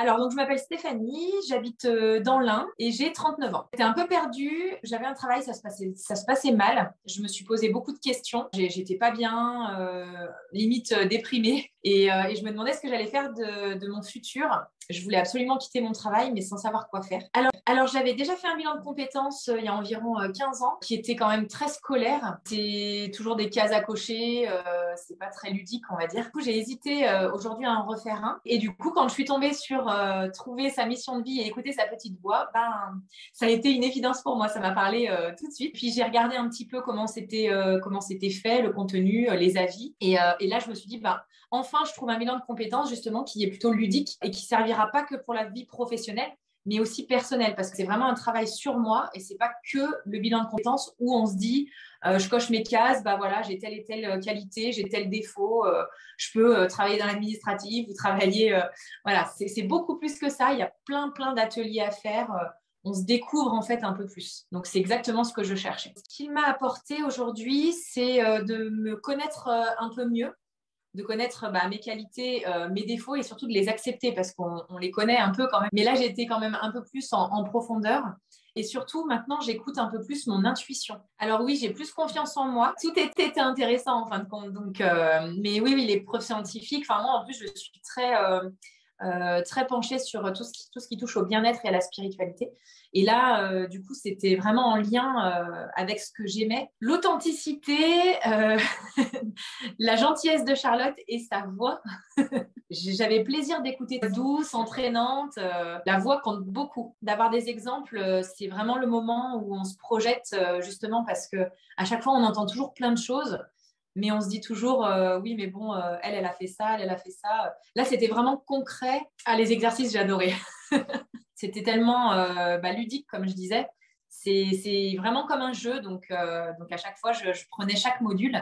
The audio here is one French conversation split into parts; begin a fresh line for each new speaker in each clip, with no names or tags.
Alors, donc, je m'appelle Stéphanie, j'habite dans l'Ain et j'ai 39 ans. J'étais un peu perdue, j'avais un travail, ça se passait mal. Je me suis posé beaucoup de questions. J'étais pas bien, limite déprimée. Et je me demandais ce que j'allais faire de mon futur. Je voulais absolument quitter mon travail, mais sans savoir quoi faire. Alors j'avais déjà fait un bilan de compétences il y a environ 15 ans, qui était quand même très scolaire. C'est toujours des cases à cocher, c'est pas très ludique, on va dire. Du coup, j'ai hésité aujourd'hui à en refaire un. Et du coup, quand je suis tombée sur trouver sa mission de vie et écouter sa petite voix, ça a été une évidence pour moi. Ça m'a parlé tout de suite. Puis j'ai regardé un petit peu comment c'était fait, le contenu, les avis. Et là, je me suis dit, enfin, je trouve un bilan de compétences justement qui est plutôt ludique et qui servira pas que pour la vie professionnelle, mais aussi personnelle, parce que c'est vraiment un travail sur moi et c'est pas que le bilan de compétences où on se dit je coche mes cases, voilà, j'ai telle et telle qualité, j'ai tel défaut, je peux travailler dans l'administratif ou travailler, voilà, c'est beaucoup plus que ça. Il y a plein d'ateliers à faire. On se découvre en fait un peu plus. Donc c'est exactement ce que je cherchais. Ce qu'il m'a apporté aujourd'hui, c'est de me connaître un peu mieux, de connaître mes qualités, mes défauts et surtout de les accepter parce qu'on les connaît un peu quand même. Mais là, j'ai été quand même un peu plus en profondeur. Et surtout, maintenant, j'écoute un peu plus mon intuition. Alors oui, j'ai plus confiance en moi. Tout était intéressant en fin de compte. Donc, mais oui, les preuves scientifiques. Enfin, moi, en plus, je suis très penchée sur tout ce qui touche au bien-être et à la spiritualité. Et là, du coup, c'était vraiment en lien avec ce que j'aimais. L'authenticité, la gentillesse de Charlotte et sa voix. J'avais plaisir d'écouter douce, entraînante. La voix compte beaucoup. D'avoir des exemples, c'est vraiment le moment où on se projette justement parce que à chaque fois, on entend toujours plein de choses. Mais on se dit toujours, oui, mais bon, elle a fait ça, elle a fait ça. Là, c'était vraiment concret. Ah, les exercices, j'adorais. C'était tellement ludique, comme je disais. C'est vraiment comme un jeu. Donc à chaque fois, je prenais chaque module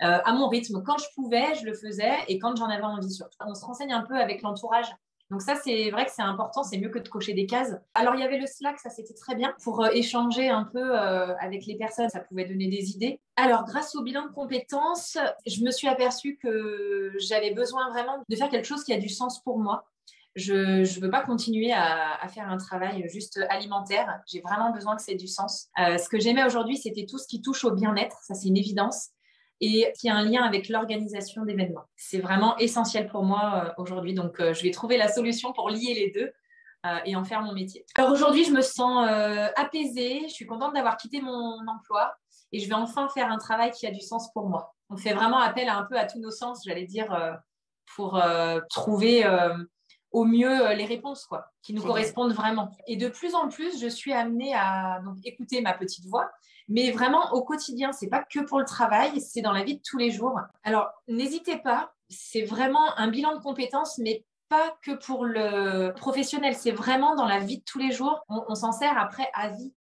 à mon rythme. Quand je pouvais, je le faisais et quand j'en avais envie. Surtout. On se renseigne un peu avec l'entourage. Donc ça, c'est vrai que c'est important, c'est mieux que de cocher des cases. Alors, il y avait le Slack, ça c'était très bien pour échanger un peu avec les personnes, ça pouvait donner des idées. Alors, grâce au bilan de compétences, je me suis aperçue que j'avais besoin vraiment de faire quelque chose qui a du sens pour moi. Je ne veux pas continuer à faire un travail juste alimentaire. J'ai vraiment besoin que ça ait du sens. Ce que j'aimais aujourd'hui, c'était tout ce qui touche au bien-être. Ça, c'est une évidence. Et qui a un lien avec l'organisation d'événements. C'est vraiment essentiel pour moi aujourd'hui. Donc, je vais trouver la solution pour lier les deux et en faire mon métier. Alors aujourd'hui, je me sens apaisée. Je suis contente d'avoir quitté mon emploi et je vais enfin faire un travail qui a du sens pour moi. On fait vraiment appel un peu à tous nos sens, j'allais dire, pour trouver au mieux les réponses quoi, qui nous correspondent vraiment. Et de plus en plus, je suis amenée à donc, écouter ma petite voix, mais vraiment au quotidien. C'est pas que pour le travail, c'est dans la vie de tous les jours. Alors, n'hésitez pas, c'est vraiment un bilan de compétences, mais pas que pour le professionnel, c'est vraiment dans la vie de tous les jours. On s'en sert après à vie.